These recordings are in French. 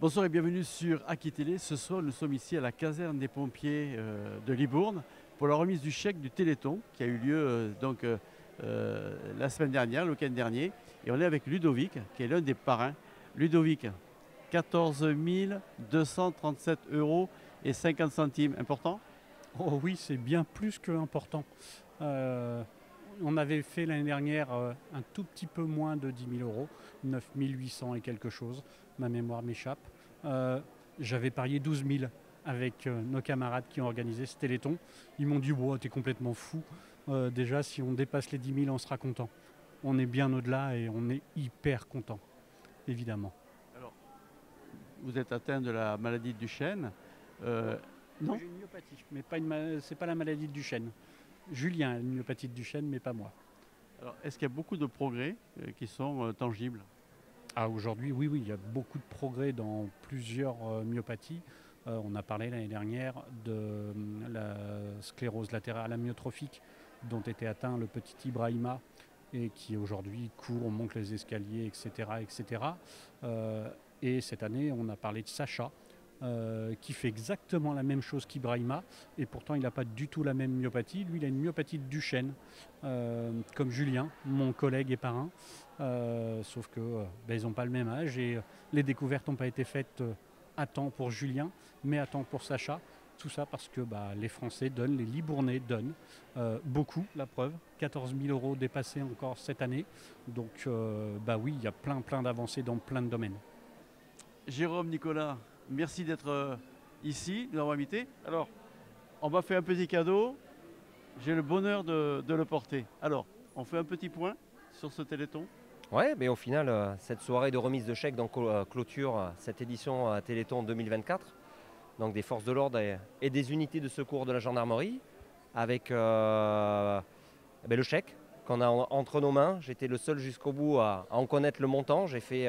Bonsoir et bienvenue sur Aki Télé. Ce soir, nous sommes ici à la caserne des pompiers de Libourne pour la remise du chèque du Téléthon qui a eu lieu la semaine dernière, le week-end dernier. Et on est avec Ludovic, qui est l'un des parrains. Ludovic, 14 237 euros et 50 centimes. Important? Oh oui, c'est bien plus que important. On avait fait l'année dernière un tout petit peu moins de 10 000 euros, 9 800 et quelque chose, ma mémoire m'échappe. J'avais parié 12 000 avec nos camarades qui ont organisé ce Téléthon. Ils m'ont dit wow, « t'es complètement fou, déjà si on dépasse les 10 000 on sera content ». On est bien au-delà et on est hyper content, évidemment. Alors, vous êtes atteint de la maladie de Duchenne. Non? J'ai une myopathie, mais c'est pas la maladie de Duchenne. Julien a une myopathie de Duchenne, mais pas moi. Alors, est-ce qu'il y a beaucoup de progrès qui sont tangibles? Ah, aujourd'hui, oui, il y a beaucoup de progrès dans plusieurs myopathies. On a parlé l'année dernière de la sclérose latérale amyotrophique dont était atteint le petit Ibrahima et qui aujourd'hui court, monte les escaliers, etc. etc. Et cette année, on a parlé de Sacha, qui fait exactement la même chose qu'Ibrahima et pourtant il n'a pas du tout la même myopathie. Lui il a une myopathie de Duchenne comme Julien, mon collègue et parrain, sauf que ils n'ont pas le même âge et les découvertes n'ont pas été faites à temps pour Julien mais à temps pour Sacha. Tout ça parce que les Français donnent, les Libournais donnent beaucoup, la preuve, 14 000 euros dépassés encore cette année. Donc oui, il y a plein d'avancées dans plein de domaines. Jérôme, Nicolas, merci d'être ici, de nous avoir invités. Alors, on m'a fait un petit cadeau. J'ai le bonheur de le porter. Alors, on fait un petit point sur ce Téléthon. Ouais, mais au final, cette soirée de remise de chèques clôture cette édition Téléthon 2024. Donc des forces de l'ordre et des unités de secours de la gendarmerie avec le chèque qu'on a entre nos mains. J'étais le seul jusqu'au bout à en connaître le montant. J'ai fait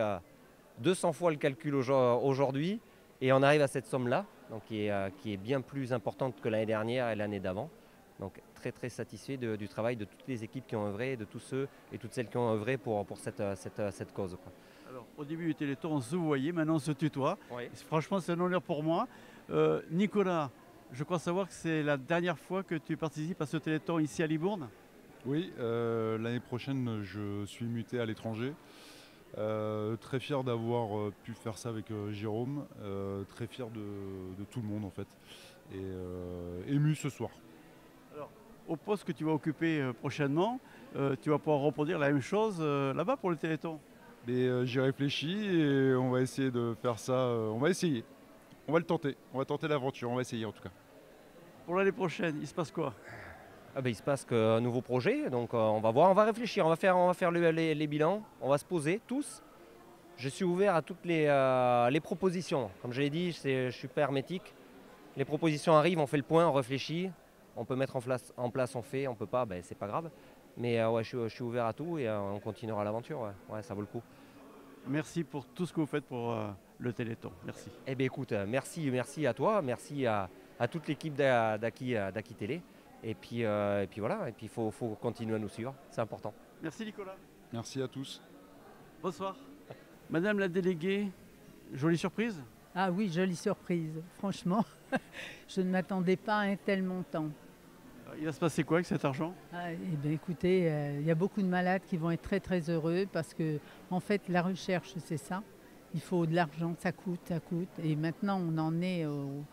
200 fois le calcul aujourd'hui et on arrive à cette somme-là, donc qui est bien plus importante que l'année dernière et l'année d'avant. Donc très satisfait du travail de toutes les équipes qui ont œuvré, de tous ceux et toutes celles qui ont œuvré pour cette cause, quoi. Alors, au début du Téléthon, on se voyait, maintenant on se tutoie. Oui. Franchement, c'est un honneur pour moi. Nicolas, je crois savoir que c'est la dernière fois que tu participes à ce Téléthon ici à Libourne. Oui, l'année prochaine, je suis muté à l'étranger. Très fier d'avoir pu faire ça avec Jérôme. Très fier de tout le monde en fait. Et ému ce soir. Alors, au poste que tu vas occuper prochainement, tu vas pouvoir reproduire la même chose là-bas pour le Téléthon. Mais j'y réfléchis et on va essayer de faire ça. On va essayer. On va le tenter. On va tenter l'aventure. On va essayer en tout cas. Pour l'année prochaine, il se passe quoi? Il se passe qu'un nouveau projet, donc on va voir, on va réfléchir, on va faire les bilans, on va se poser tous. Je suis ouvert à toutes les propositions. Comme je l'ai dit, je suis pas hermétique. Les propositions arrivent, on fait le point, on réfléchit. On peut mettre en place, on fait, on peut pas, c'est pas grave. Mais je suis ouvert à tout et on continuera l'aventure. Ouais, ça vaut le coup. Merci pour tout ce que vous faites pour le Téléthon. Merci. Eh bien écoute, merci à toi, merci à toute l'équipe d'Aki Télé. Et puis voilà, et puis il faut continuer à nous suivre, c'est important. Merci Nicolas. Merci à tous. Bonsoir. Madame la déléguée, jolie surprise? Ah oui, jolie surprise. Franchement, je ne m'attendais pas à un tel montant. Il va se passer quoi avec cet argent? Eh bien, écoutez, il y a beaucoup de malades qui vont être très heureux parce que, en fait, la recherche, c'est ça. Il faut de l'argent, ça coûte. Et maintenant, on en est aux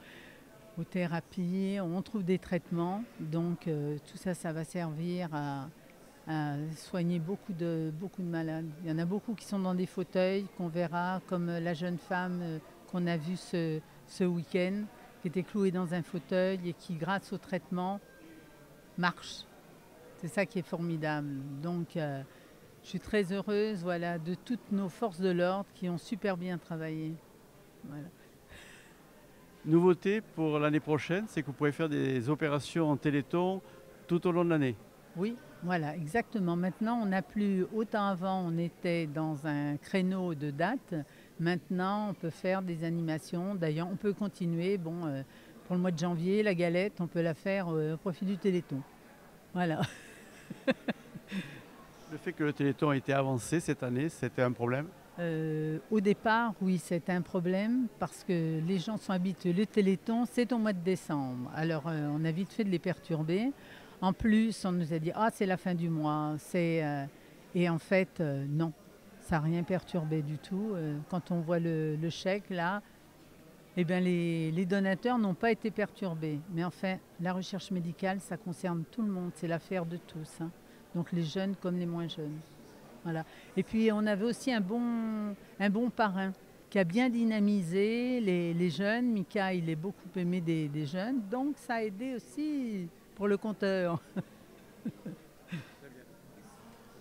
thérapies, on trouve des traitements. Donc, tout ça, ça va servir à soigner beaucoup de malades. Il y en a beaucoup qui sont dans des fauteuils qu'on verra, comme la jeune femme qu'on a vue ce week-end, qui était clouée dans un fauteuil et qui, grâce au traitement, marche. C'est ça qui est formidable. Donc, je suis très heureuse de toutes nos forces de l'ordre qui ont super bien travaillé. Voilà. Nouveauté pour l'année prochaine, c'est que vous pourrez faire des opérations en Téléthon tout au long de l'année. Oui, voilà, exactement. Maintenant, on n'a plus, autant avant, on était dans un créneau de date. Maintenant, on peut faire des animations. D'ailleurs, on peut continuer. Pour le mois de janvier, la galette, on peut la faire au profit du Téléthon. Voilà. Le fait que le Téléthon a été avancé cette année, c'était un problème? Au départ, oui, c'est un problème parce que les gens sont habitués. Le Téléthon, c'est au mois de décembre. Alors, on a vite fait de les perturber. En plus, on nous a dit « Ah, c'est la fin du mois. » Et en fait, non, ça n'a rien perturbé du tout. Quand on voit le chèque, là, eh bien, les donateurs n'ont pas été perturbés. Mais enfin, la recherche médicale, ça concerne tout le monde. C'est l'affaire de tous, hein. Donc les jeunes comme les moins jeunes. Voilà. Et puis on avait aussi un bon parrain qui a bien dynamisé les jeunes. Mika, il est beaucoup aimé des jeunes, donc ça a aidé aussi pour le compteur.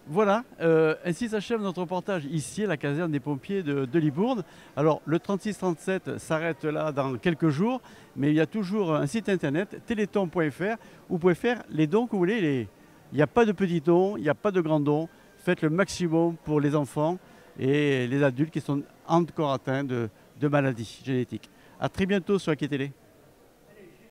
Voilà, ainsi s'achève notre reportage ici à la caserne des pompiers de Libourne. Alors le 36-37 s'arrête là dans quelques jours, mais il y a toujours un site internet, téléthon.fr, où vous pouvez faire les dons que vous voulez. Il n'y a pas de petits dons, il n'y a pas de grands dons. Faites le maximum pour les enfants et les adultes qui sont encore atteints de maladies génétiques. A très bientôt sur Aki Télé.